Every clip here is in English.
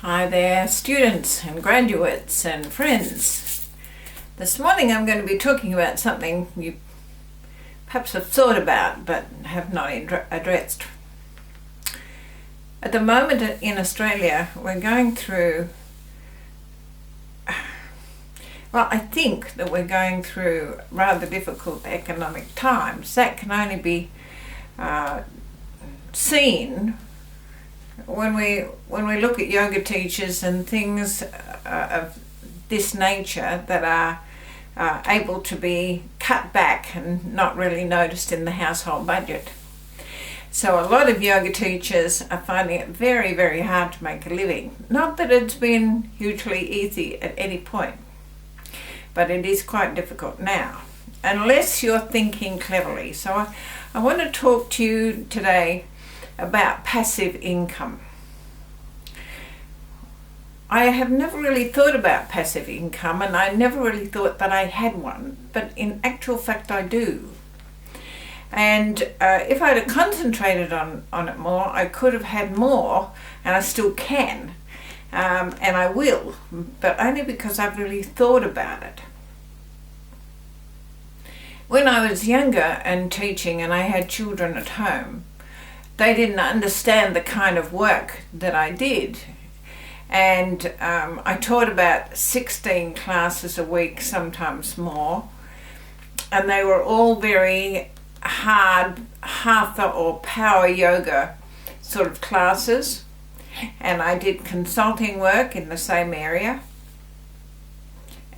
Hi there, students and graduates and friends. This morning I'm going to be talking about something you perhaps have thought about but have not addressed. At the moment in Australia we're going through, I think that we're going through rather difficult economic times. That can only be seen when we look at yoga teachers and things of this nature that are able to be cut back and not really noticed in the household budget. So a lot of yoga teachers are finding it very, very hard to make a living. Not that it's been hugely easy at any point, but it is quite difficult now, unless you're thinking cleverly. So I want to talk to you today about passive income. I have never really thought about passive income, and I never really thought that I had one, but in actual fact I do. And if I'd have concentrated on it more, I could have had more, and I still can, and I will, but only because I've really thought about it. When I was younger and teaching and I had children at home, they didn't understand the kind of work that I did. And I taught about 16 classes a week, sometimes more. And they were all very hard hatha or power yoga sort of classes. And I did consulting work in the same area.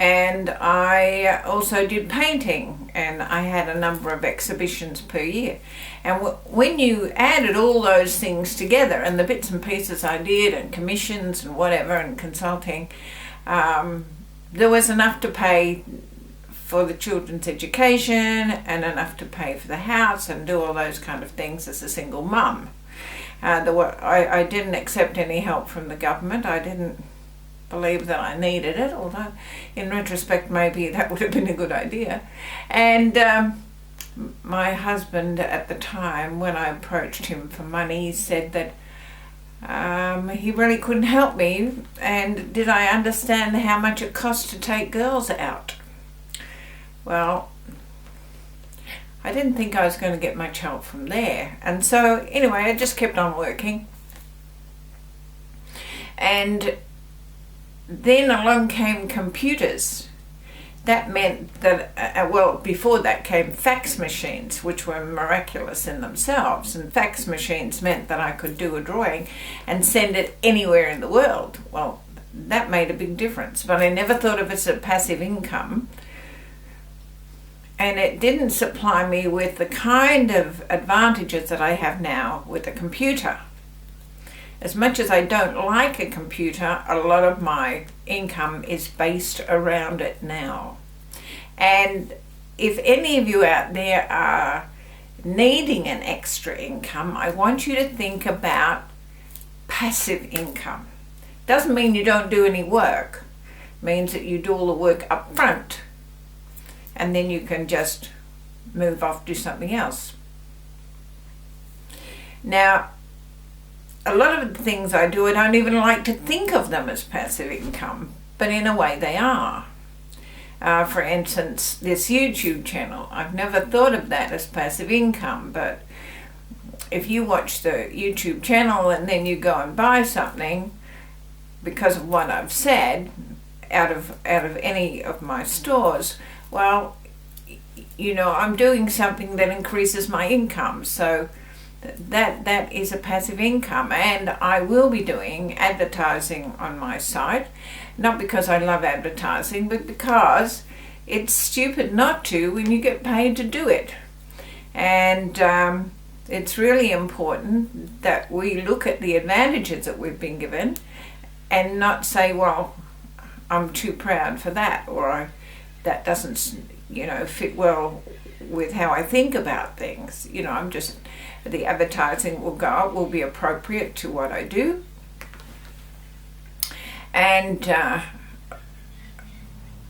And I also did painting, and I had a number of exhibitions per year. And when you added all those things together, and the bits and pieces I did, and commissions and whatever, and consulting, there was enough to pay for the children's education and enough to pay for the house and do all those kind of things as a single mum. I didn't accept any help from the government. I didn't believe that I needed it, although in retrospect maybe that would have been a good idea. And my husband at the time, when I approached him for money, said that he really couldn't help me, and did I understand how much it cost to take girls out? Well, I didn't think I was going to get much help from there, and so anyway I just kept on working. And then along came computers. That meant that, before that came fax machines, which were miraculous in themselves. And fax machines meant that I could do a drawing and send it anywhere in the world. Well, that made a big difference, but I never thought of it as a passive income. And it didn't supply me with the kind of advantages that I have now with a computer. As much as I don't like a computer, a lot of my income is based around it now. And if any of you out there are needing an extra income, I want you to think about passive income. Doesn't mean you don't do any work. It means that you do all the work up front, and then you can just move off, do something else. Now, a lot of the things I do, I don't even like to think of them as passive income, but in a way they are. For instance, this YouTube channel, I've never thought of that as passive income, but if you watch the YouTube channel and then you go and buy something because of what I've said out of any of my stores, well, you know, I'm doing something that increases my income, so that is a passive income. And I will be doing advertising on my site, not because I love advertising, but because it's stupid not to when you get paid to do it. And it's really important that we look at the advantages that we've been given and not say, well, I'm too proud for that, or that doesn't, fit well with how I think about things. The advertising will be appropriate to what I do. And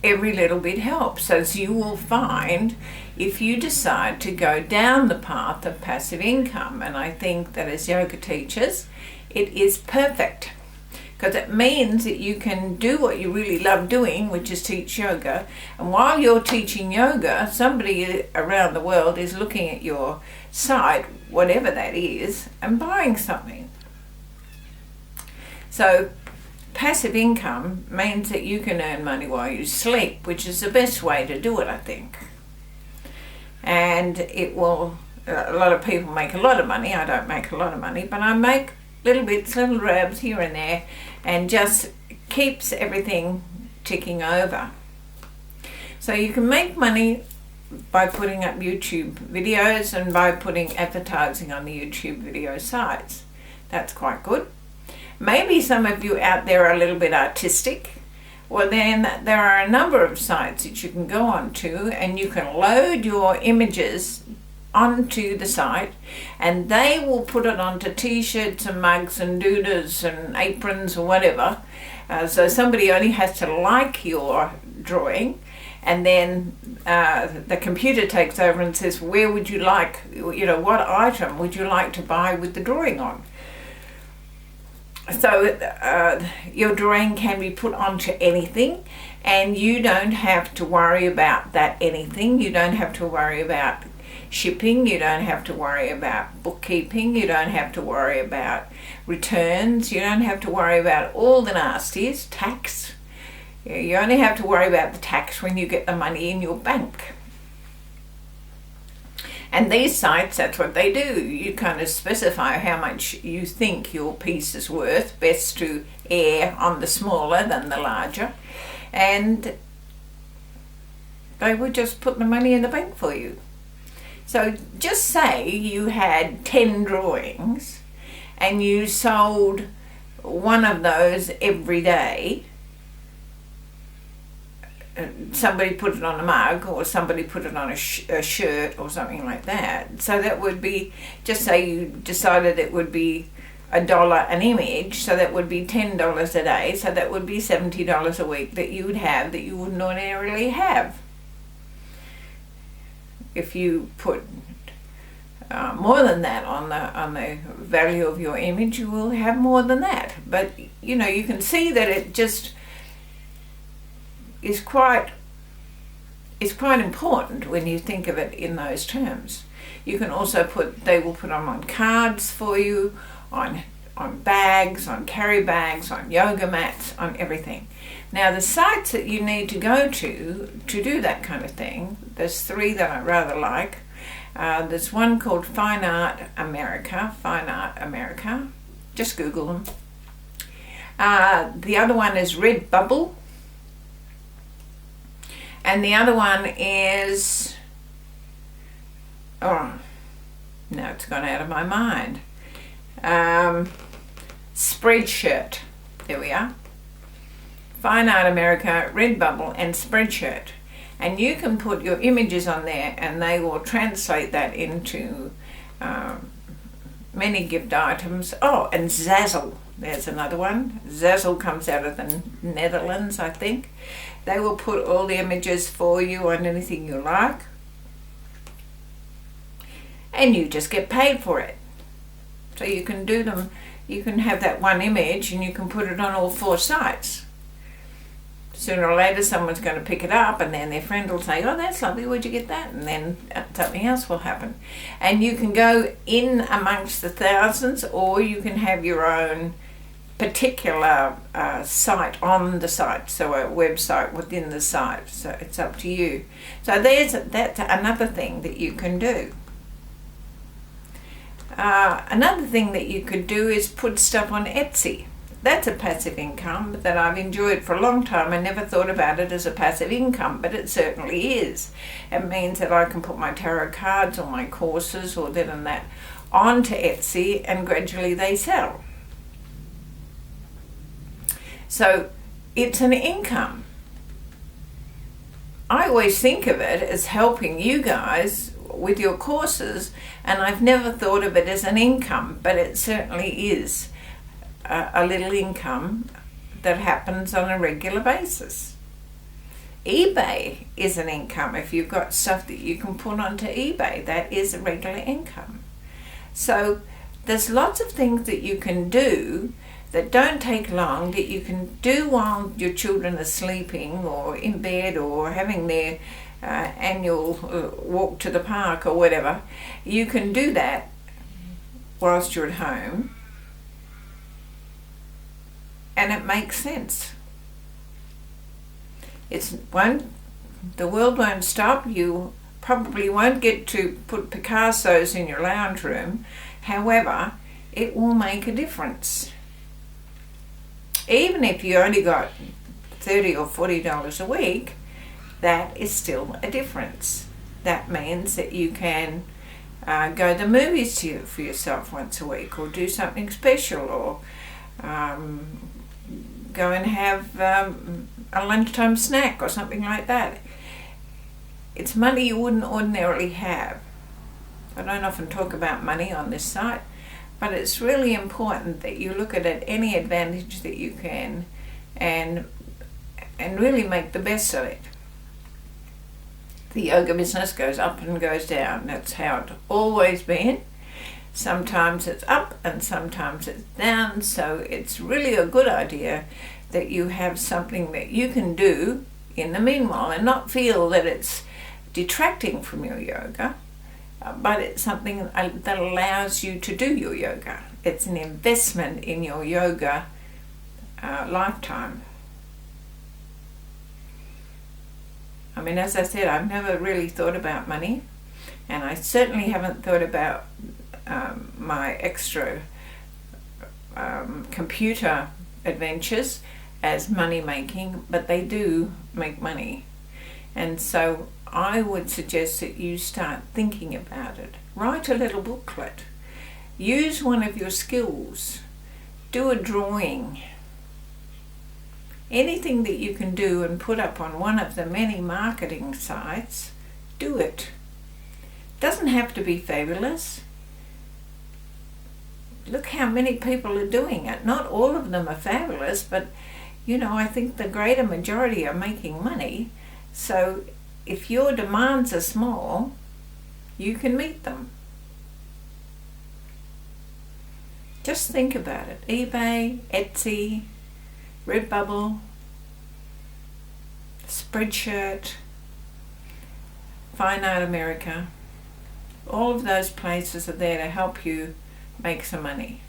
every little bit helps, as you will find if you decide to go down the path of passive income. And I think that as yoga teachers, it is perfect because it means that you can do what you really love doing, which is teach yoga. And while you're teaching yoga, somebody around the world is looking at your site, whatever that is, and buying something. So passive income means that you can earn money while you sleep, which is the best way to do it, I think. And it will, a lot of people make a lot of money. I don't make a lot of money, but I make little bits, little drabs here and there, and just keeps everything ticking over. So you can make money by putting up YouTube videos and by putting advertising on the YouTube video sites. That's quite good. Maybe some of you out there are a little bit artistic. Well, then there are a number of sites that you can go onto, and you can load your images onto the site, and they will put it onto t-shirts and mugs and doodahs and aprons or whatever. So somebody only has to like your drawing, and then the computer takes over and says, where would you like, what item would you like to buy with the drawing on? So your drawing can be put onto anything, and you don't have to worry about that anything. You don't have to worry about shipping, you don't have to worry about bookkeeping, you don't have to worry about returns, you don't have to worry about all the nasties, tax. You only have to worry about the tax when you get the money in your bank. And these sites, that's what they do. You kind of specify how much you think your piece is worth, best to err on the smaller than the larger, and they would just put the money in the bank for you. So just say you had 10 drawings and you sold one of those every day. Somebody put it on a mug, or somebody put it on a shirt or something like that. So that would be, just say you decided it would be $1 an image, so that would be $10 a day, so that would be $70 a week that you would have that you wouldn't ordinarily have. If you put more than that on the value of your image, you will have more than that. But you can see that it just is quite important when you think of it in those terms. You can also they will put them on cards for you, on bags, on carry bags, on yoga mats, on everything. Now the sites that you need to go to do that kind of thing, there's 3 that I rather like. There's one called Fine Art America, just Google them. The other one is Redbubble, and the other one is, now it's gone out of my mind, Spreadshirt. There we are. Fine Art America, Redbubble and Spreadshirt. And you can put your images on there, and they will translate that into many gift items. Oh, and Zazzle, there's another one. Zazzle comes out of the Netherlands, I think. They will put all the images for you on anything you like, and you just get paid for it. So you can do them, you can have that one image and you can put it on all 4 sites. Sooner or later someone's going to pick it up, and then their friend will say, oh, that's lovely, where'd you get that? And then something else will happen. And you can go in amongst the thousands, or you can have your own particular site on the site, so a website within the site. So it's up to you. So that's another thing that you can do. Another thing that you could do is put stuff on Etsy. That's a passive income that I've enjoyed for a long time. I never thought about it as a passive income, but it certainly is. It means that I can put my tarot cards or my courses or that and that onto Etsy, and gradually they sell. So it's an income. I always think of it as helping you guys with your courses, and I've never thought of it as an income, but it certainly is a little income that happens on a regular basis. eBay is an income. If you've got stuff that you can put onto eBay, that is a regular income. So there's lots of things that you can do that don't take long, that you can do while your children are sleeping or in bed or having their annual walk to the park or whatever. You can do that whilst you're at home, and it makes sense. The world won't stop. You probably won't get to put Picassos in your lounge room. However, it will make a difference. Even if you only got $30 or $40 a week, that is still a difference. That means that you can go to the movies for yourself once a week, or do something special, or go and have a lunchtime snack or something like that. It's money you wouldn't ordinarily have. I don't often talk about money on this site, but it's really important that you look at it, any advantage that you can, and really make the best of it. The yoga business goes up and goes down. That's how it's always been. Sometimes it's up and sometimes it's down, so it's really a good idea that you have something that you can do in the meanwhile and not feel that it's detracting from your yoga, but it's something that allows you to do your yoga. It's an investment in your yoga lifetime. I mean, as I said, I've never really thought about money, and I certainly haven't thought about my extra computer adventures as money making, but they do make money. And so I would suggest that you start thinking about it. Write a little booklet. Use one of your skills. Do a drawing. Anything that you can do and put up on one of the many marketing sites, do it. Doesn't have to be fabulous. Look how many people are doing it. Not all of them are fabulous, but I think the greater majority are making money. So if your demands are small, you can meet them. Just think about it. eBay, Etsy, Redbubble, Spreadshirt, Fine Art America, all of those places are there to help you make some money.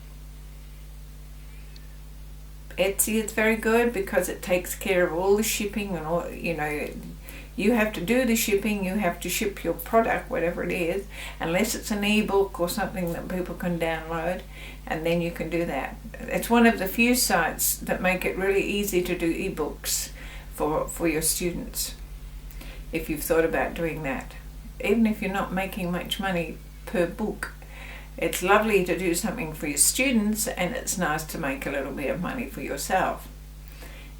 Etsy is very good because it takes care of all the shipping and all, you have to do the shipping, you have to ship your product, whatever it is, unless it's an ebook or something that people can download, and then you can do that. It's one of the few sites that make it really easy to do ebooks for your students, if you've thought about doing that. Even if you're not making much money per book, it's lovely to do something for your students, and it's nice to make a little bit of money for yourself.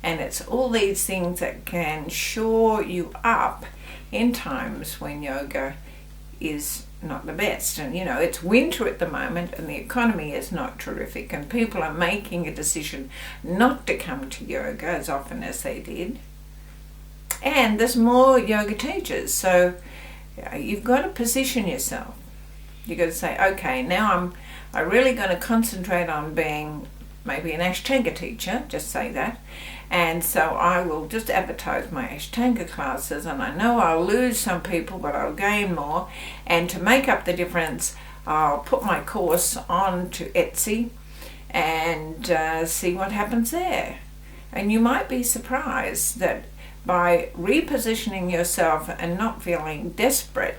And it's all these things that can shore you up in times when yoga is not the best. And it's winter at the moment and the economy is not terrific, and people are making a decision not to come to yoga as often as they did. And there's more yoga teachers, so you've got to position yourself. You've got to say, okay, now I'm really going to concentrate on being maybe an Ashtanga teacher, just say that. And so I will just advertise my Ashtanga classes, and I know I'll lose some people, but I'll gain more. And to make up the difference, I'll put my course on to Etsy and see what happens there. And you might be surprised that by repositioning yourself and not feeling desperate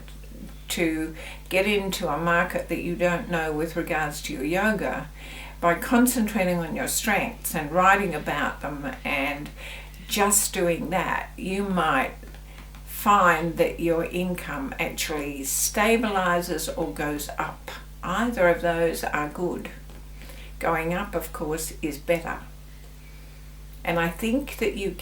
to get into a market that you don't know with regards to your yoga, by concentrating on your strengths and writing about them and just doing that, you might find that your income actually stabilizes or goes up. Either of those are good. Going up, of course, is better. And I think that you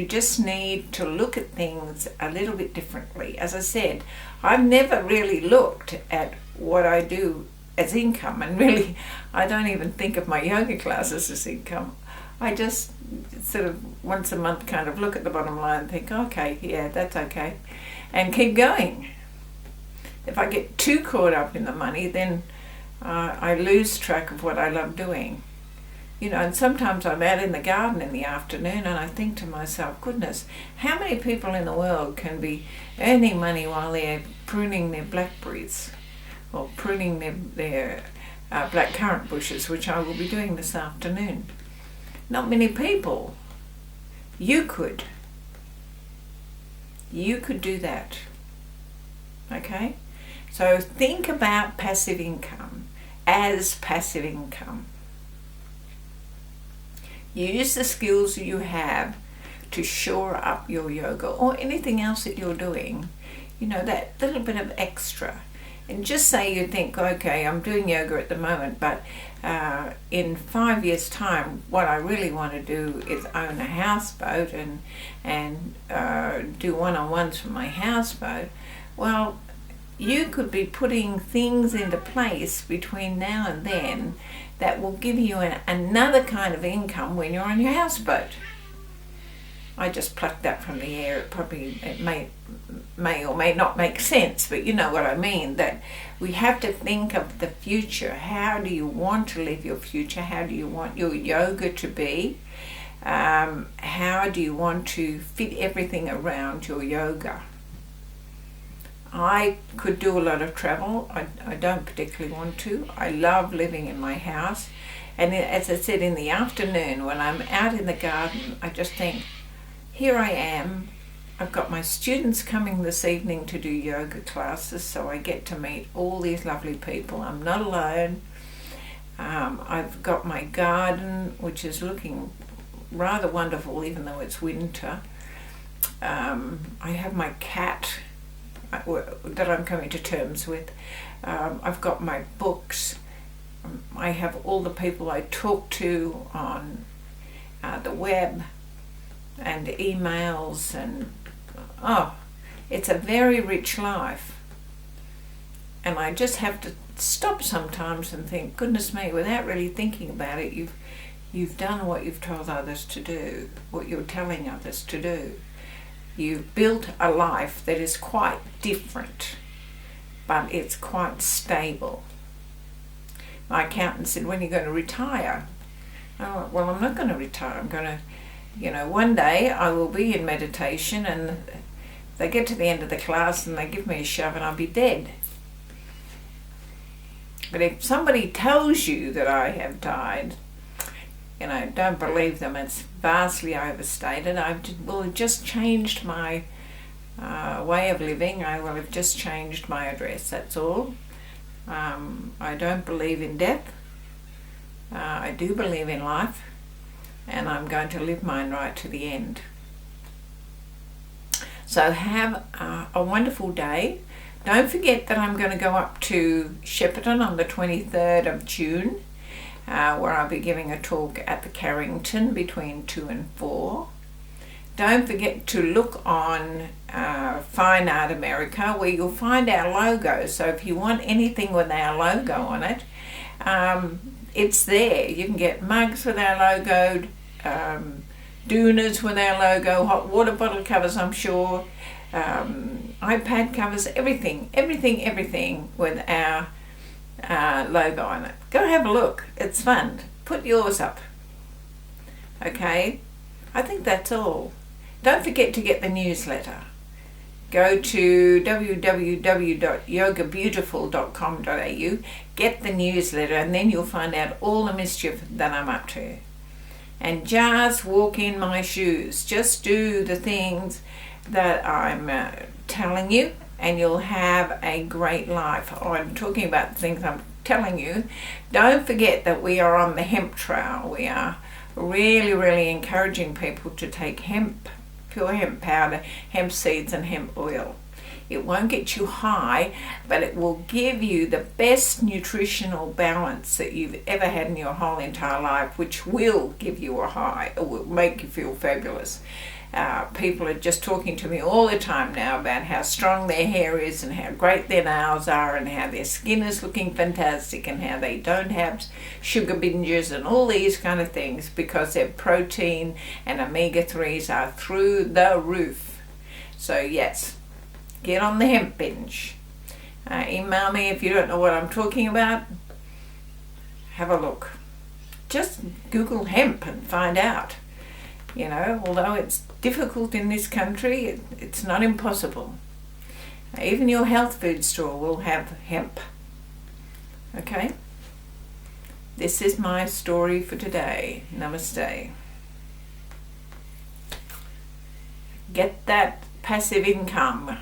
just need to look at things a little bit differently. As I said, I've never really looked at what I do as income, and really I don't even think of my yoga classes as income. I just sort of once a month kind of look at the bottom line and think, okay, yeah, that's okay, and keep going. If I get too caught up in the money, then I lose track of what I love doing. And sometimes I'm out in the garden in the afternoon and I think to myself, goodness, how many people in the world can be earning money while they're pruning their blackberries or pruning their blackcurrant bushes, which I will be doing this afternoon? Not many people. You could. You could do that. Okay? So think about passive income as passive income. Use the skills you have to shore up your yoga or anything else that you're doing, that little bit of extra. And just say you think, okay, I'm doing yoga at the moment, but in 5 years' time, what I really want to do is own a houseboat and do one-on-ones from my houseboat. Well, you could be putting things into place between now and then that will give you another kind of income when you're on your houseboat. I just plucked that from the air. It may or may not make sense, but you know what I mean, that we have to think of the future. How do you want to live your future? How do you want your yoga to be? How do you want to fit everything around your yoga? I could do a lot of travel. I don't particularly want to. I love living in my house. And as I said, in the afternoon when I'm out in the garden, I just think, here I am. I've got my students coming this evening to do yoga classes, so I get to meet all these lovely people. I'm not alone. I've got my garden, which is looking rather wonderful even though it's winter. I have my cat that I'm coming to terms with. I've got my books. I have all the people I talk to on the web and emails, and it's a very rich life. And I just have to stop sometimes and think, goodness me, without really thinking about it, you've done what you've told others to do, what you're telling others to do. You've built a life that is quite different, but it's quite stable. My accountant said, when are you going to retire? Oh, well, I'm not going to retire. I'm going to, one day I will be in meditation and they get to the end of the class and they give me a shove and I'll be dead. But if somebody tells you that I have died, don't believe them. It's vastly overstated. I will have just changed my way of living. I will have just changed my address, that's all. I don't believe in death. I do believe in life, and I'm going to live mine right to the end. So have a wonderful day. Don't forget that I'm going to go up to Shepparton on the 23rd of June, where I'll be giving a talk at the Carrington between 2 and 4. Don't forget to look on Fine Art America, where you'll find our logo. So if you want anything with our logo on it, it's there. You can get mugs with our logo, doonas with our logo, hot water bottle covers, I'm sure, iPad covers, everything with our logo on it. Go have a look. It's fun. Put yours up. Okay? I think that's all. Don't forget to get the newsletter. Go to www.yogabeautiful.com.au, get the newsletter, and then you'll find out all the mischief that I'm up to. And just walk in my shoes. Just do the things that I'm telling you, and you'll have a great life. I'm talking about the things I'm telling you. Don't forget that we are on the hemp trail. We are really encouraging people to take hemp, pure hemp powder, hemp seeds and hemp oil. It won't get you high, but it will give you the best nutritional balance that you've ever had in your whole entire life, which will give you a high. It will make you feel fabulous. People are just talking to me all the time now about how strong their hair is and how great their nails are and how their skin is looking fantastic and how they don't have sugar binges and all these kind of things because their protein and omega-3s are through the roof. So yes, get on the hemp binge. Email me if you don't know what I'm talking about. Have a look. just Google hemp and find out. You know, although it's difficult in this country, it's not impossible. Even your health food store will have hemp. Okay? This is my story for today. Namaste. Get that passive income.